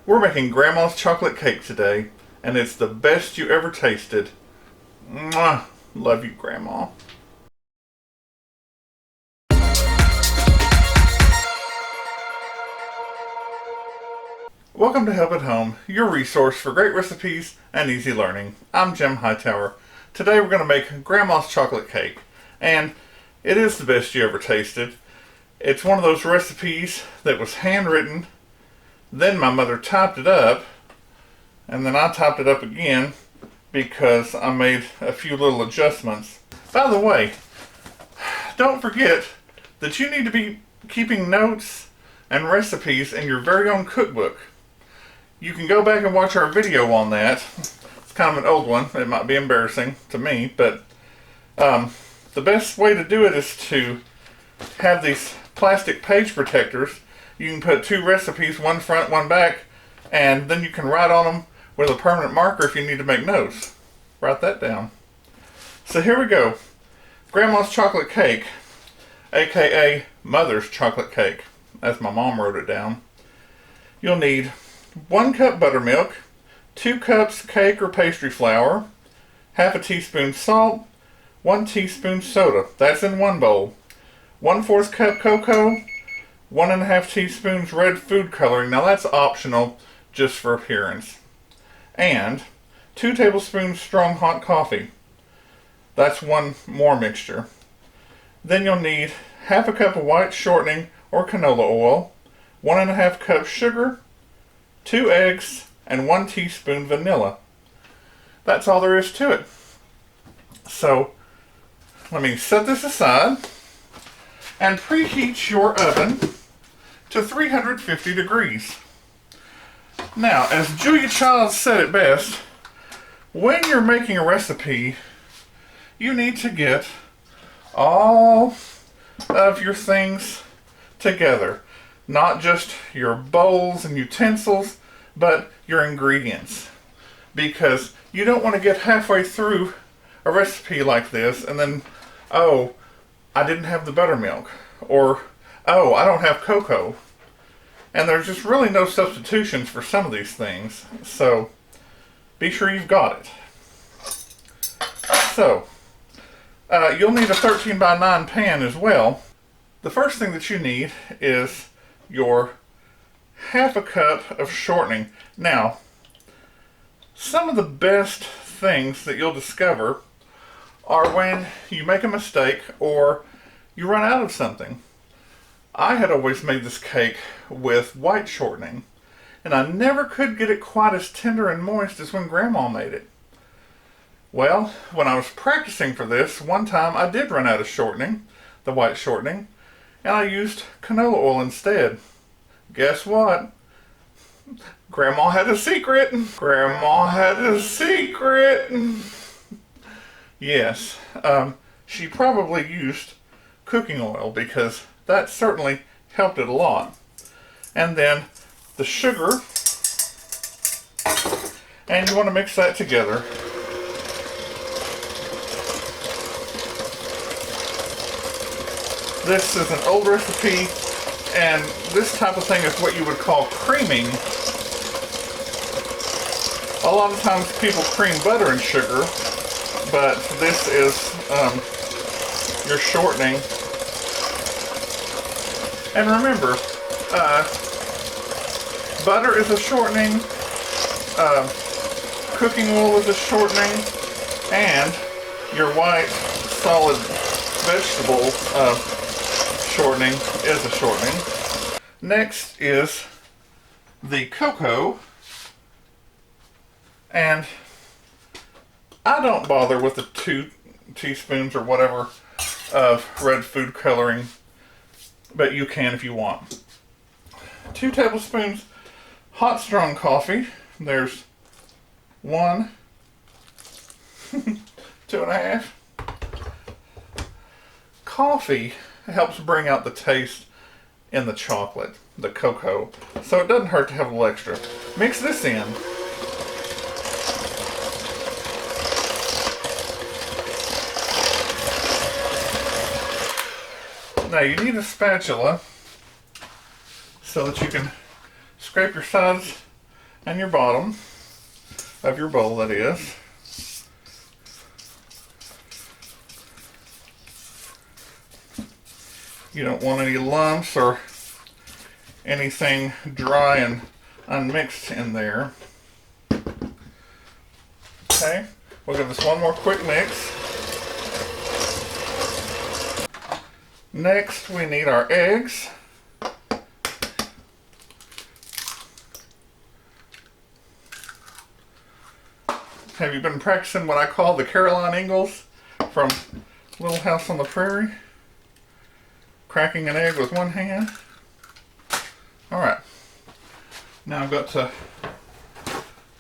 We're making Grandma's chocolate cake today, and it's the best you ever tasted. Mwah! Love you, Grandma. Welcome to Help at Home, your resource for great recipes and easy learning. I'm Jim Hightower. Today we're going to make Grandma's chocolate cake, and it is the best you ever tasted. It's one of those recipes that was handwritten, then my mother typed it up, and then I typed it up again because I made a few little adjustments. By the way, don't forget that you need to be keeping notes and recipes in your very own cookbook. You can go back and watch our video on that. It's kind of an old one. It might be embarrassing to me, but the best way to do it is to have these plastic page protectors. You can put two recipes, one front, one back, and then you can write on them with a permanent marker if you need to make notes. Write that down. So here we go. Grandma's chocolate cake, aka Mother's chocolate cake, as my mom wrote it down. You'll need 1 cup buttermilk, 2 cups cake or pastry flour, half a teaspoon salt, 1 teaspoon soda. That's in one bowl. 1/4 cup cocoa, 1½ teaspoons red food coloring. Now that's optional, just for appearance. And 2 tablespoons strong hot coffee. That's one more mixture. Then you'll need half a cup of white shortening or canola oil, 1½ cup sugar, 2 eggs, and 1 teaspoon vanilla. That's all there is to it. So let me set this aside and preheat your oven to 350 degrees. Now, as Julia Child said it best, when you're making a recipe, you need to get all of your things together. Not just your bowls and utensils, but your ingredients. Because you don't want to get halfway through a recipe like this and then, oh, I didn't have the buttermilk, or oh, I don't have cocoa. And there's just really no substitutions for some of these things. So be sure you've got it. So you'll need a 13 by 9 pan as well. The first thing that you need is your half a cup of shortening. Now, some of the best things that you'll discover are when you make a mistake or you run out of something. I had always made this cake with white shortening, and I never could get it quite as tender and moist as when Grandma made it. Well, when I was practicing for this, one time I did run out of shortening, the white shortening, and I used canola oil instead. Guess what? Grandma had a secret. Grandma had a secret. Yes, she probably used cooking oil because that certainly helped it a lot. And then the sugar, and you want to mix that together. This is an old recipe, and this type of thing is what you would call creaming. A lot of times people cream butter and sugar, but this is your shortening. And remember, butter is a shortening, cooking oil is a shortening, and your white solid vegetable shortening is a shortening. Next is the cocoa, and I don't bother with the 2 teaspoons or whatever of red food coloring, but you can if you want. 2 tablespoons hot strong coffee. There's 1, 2.5. Coffee helps bring out the taste in the chocolate, the cocoa, so it doesn't hurt to have a little extra. Mix this in. Now you need a spatula so that you can scrape your sides and your bottom of your bowl, that is. You don't want any lumps or anything dry and unmixed in there. Okay, we'll give this one more quick mix. Next, we need our eggs. Have you been practicing what I call the Caroline Ingalls from Little House on the Prairie? Cracking an egg with one hand. Alright, now I've got to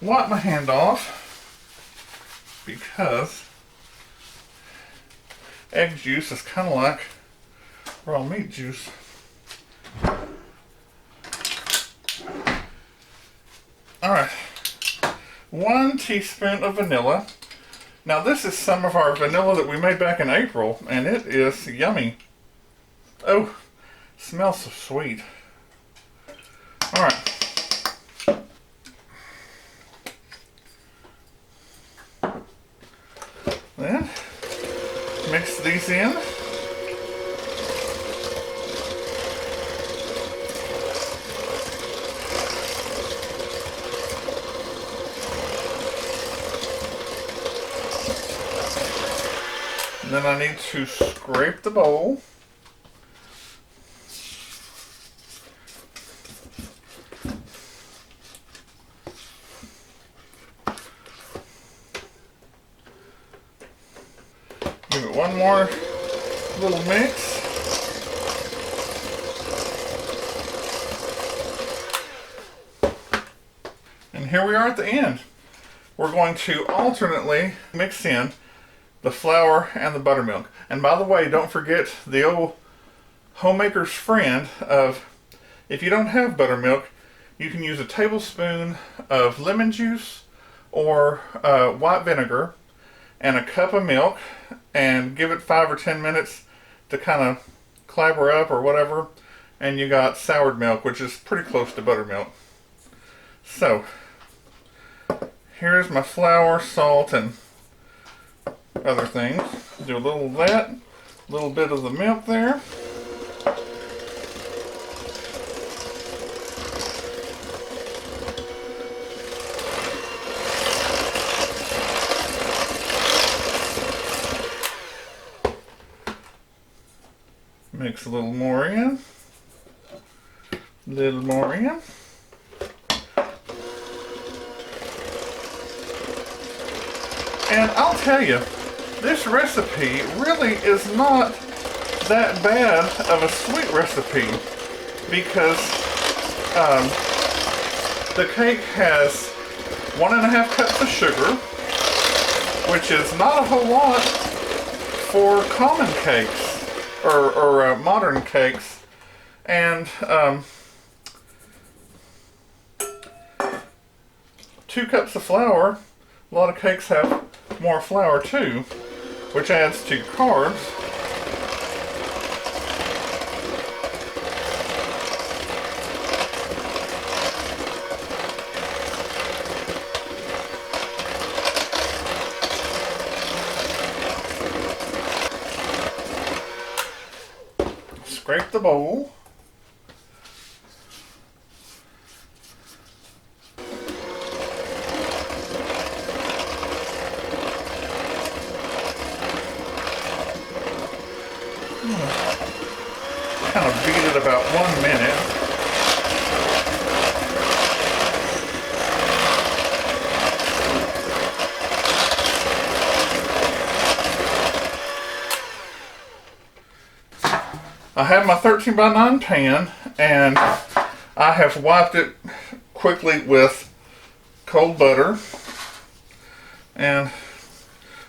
wipe my hand off because egg juice is kind of like raw meat juice. Alright, 1 teaspoon of vanilla. Now this is some of our vanilla that we made back in April, and it is yummy. Oh, smells so sweet. Alright. Then, mix these in. And then I need to scrape the bowl. Give it one more little mix. And here we are at the end. We're going to alternately mix in the flour and the buttermilk. And by the way, don't forget the old homemaker's friend of, if you don't have buttermilk, you can use a tablespoon of lemon juice or white vinegar and a cup of milk and give it 5 or 10 minutes to kind of clabber up or whatever, and you got soured milk, which is pretty close to buttermilk. So here's my flour, salt, and other things. Do a little of that, a little bit of the milk there. Mix a little more in, a little more in. And I'll tell you, this recipe really is not that bad of a sweet recipe because the cake has 1.5 cups of sugar, which is not a whole lot for common cakes or modern cakes, and 2 cups of flour. A lot of cakes have more flour too, which adds to carbs. Scrape the bowl. Kind of beat it about 1 minute. I have my 13 by 9 pan, and I have wiped it quickly with cold butter and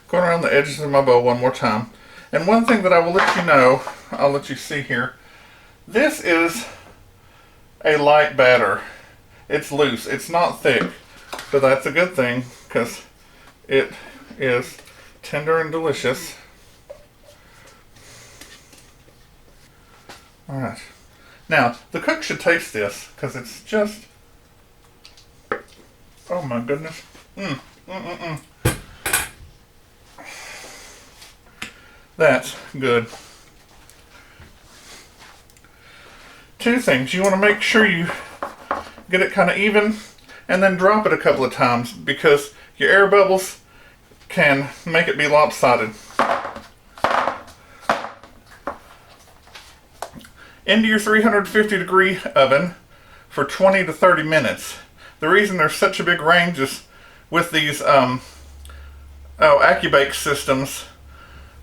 going around the edges of my bowl one more time. And one thing that I will let you know, I'll let you see here, this is a light batter. It's loose, it's not thick, but that's a good thing because it is tender and delicious. Alright, now the cook should taste this because it's just Oh my goodness. That's good. Two things. You want to make sure you get it kind of even and then drop it a couple of times because your air bubbles can make it be lopsided. Into your 350 degree oven for 20 to 30 minutes. The reason there's such a big range is with these AccuBake systems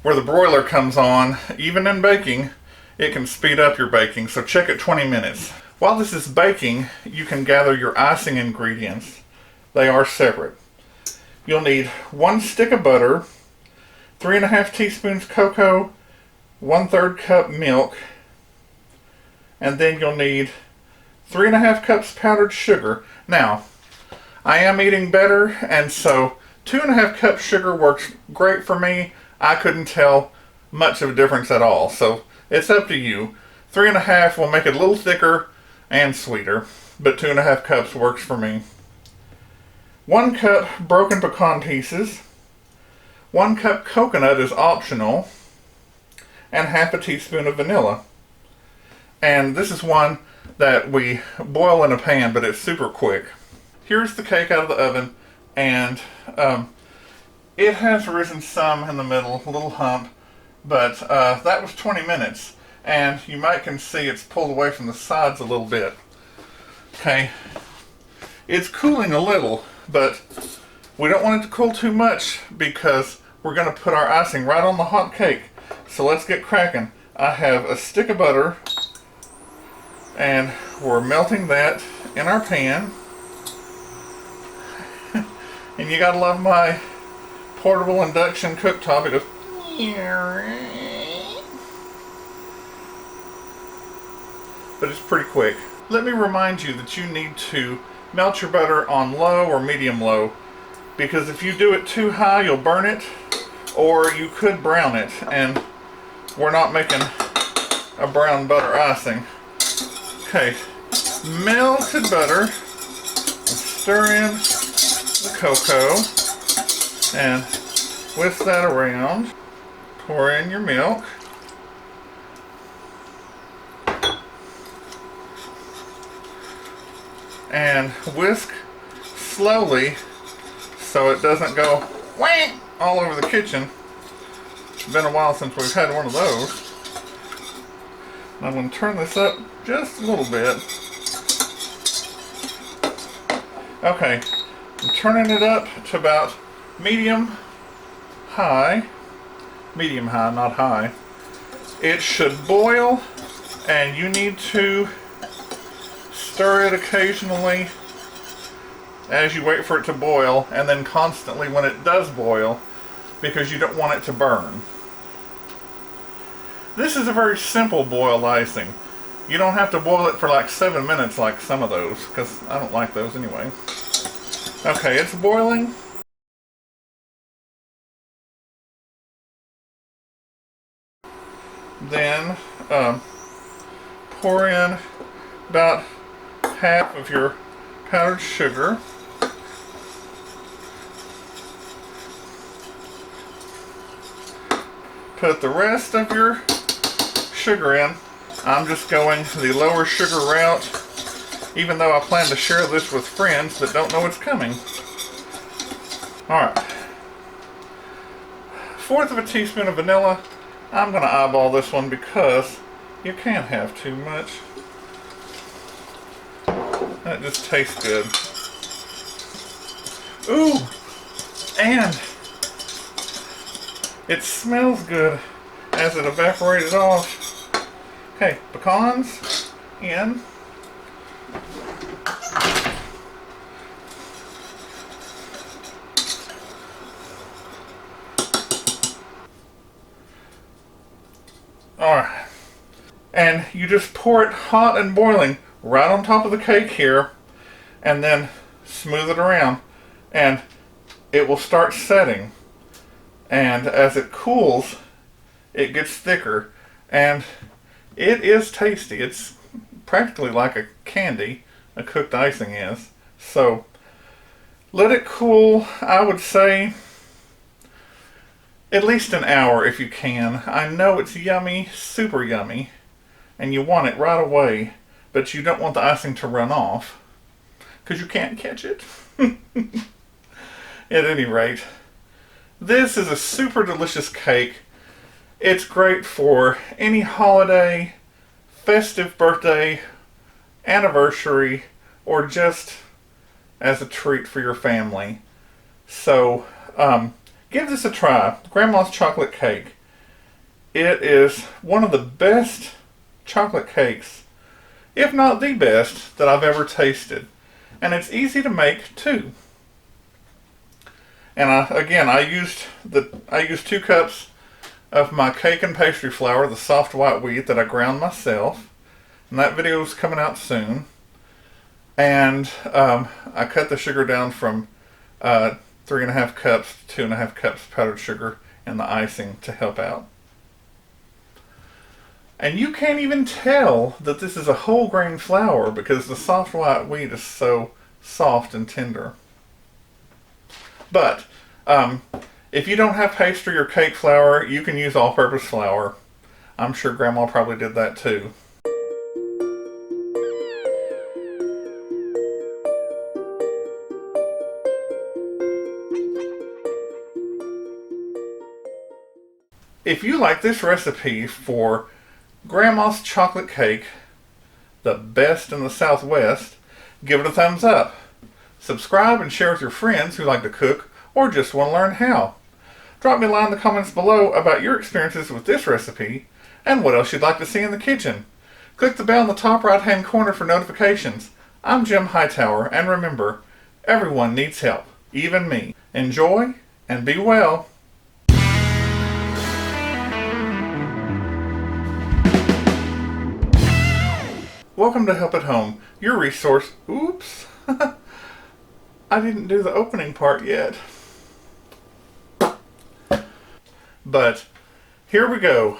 where the broiler comes on, even in baking, it can speed up your baking, so check at 20 minutes. While this is baking, you can gather your icing ingredients. They are separate. You'll need 1 stick of butter, 3.5 teaspoons cocoa, 1/3 cup milk, and then you'll need 3.5 cups powdered sugar. Now, I am eating better, and so 2.5 cups sugar works great for me. I couldn't tell much of a difference at all, so it's up to you. 3.5 will make it a little thicker and sweeter, but 2.5 cups works for me. 1 cup broken pecan pieces, 1 cup coconut is optional, and 1/2 teaspoon of vanilla. And this is one that we boil in a pan, but it's super quick. Here's the cake out of the oven, and it has risen some in the middle, a little hump, but that was 20 minutes, and you might can see it's pulled away from the sides a little bit. Okay, it's cooling a little, but we don't want it to cool too much because we're going to put our icing right on the hot cake. So let's get cracking. I have a stick of butter, and we're melting that in our pan. And you gotta love my portable induction cooktop. It goes, but it's pretty quick. Let me remind you that you need to melt your butter on low or medium low, because if you do it too high, you'll burn it, or you could brown it, and we're not making a brown butter icing. Okay, melted butter, stir in the cocoa, and whisk that around. Pour in your milk. And whisk slowly so it doesn't go whang all over the kitchen. It's been a while since we've had one of those. I'm going to turn this up just a little bit. Okay, I'm turning it up to about medium high, not high. It should boil, and you need to stir it occasionally as you wait for it to boil, and then constantly when it does boil, because you don't want it to burn. This is a very simple boiled icing. You don't have to boil it for like 7 minutes like some of those, because I don't like those anyway. Okay, it's boiling. Then pour in about half of your powdered sugar. Put the rest of your sugar in. I'm just going the lower sugar route, even though I plan to share this with friends that don't know it's coming. Alright. 1/4 of a teaspoon of vanilla. I'm going to eyeball this one because you can't have too much. That just tastes good. Ooh! And it smells good as it evaporated off. Okay, pecans in. Alright. And you just pour it hot and boiling right on top of the cake here, and then smooth it around, and it will start setting. And as it cools, it gets thicker, and it is tasty. It's practically like a candy, a cooked icing is. So Let it cool, I would say, at least an hour if you can. I know it's yummy, super yummy, and you want it right away, but you don't want the icing to run off because you can't catch it. At any rate, this is a super delicious cake. It's great for any holiday, festive birthday, anniversary, or just as a treat for your family. So, give this a try. Grandma's chocolate cake. It is one of the best chocolate cakes, if not the best, that I've ever tasted. And it's easy to make too. And I used 2 cups of my cake and pastry flour, the soft white wheat that I ground myself. And that video is coming out soon. And I cut the sugar down from 3.5 cups to 2.5 cups powdered sugar and the icing to help out. And you can't even tell that this is a whole grain flour because the soft white wheat is so soft and tender. But if you don't have pastry or cake flour, you can use all-purpose flour. I'm sure Grandma probably did that too. If you like this recipe for Grandma's chocolate cake, the best in the Southwest, give it a thumbs up. Subscribe and share with your friends who like to cook or just want to learn how. Drop me a line in the comments below about your experiences with this recipe and what else you'd like to see in the kitchen. Click the bell in the top right hand corner for notifications. I'm Jim Hightower, and remember, everyone needs help, even me. Enjoy and be well. Welcome to Help at Home, your resource. Oops. I didn't do the opening part yet. But here we go.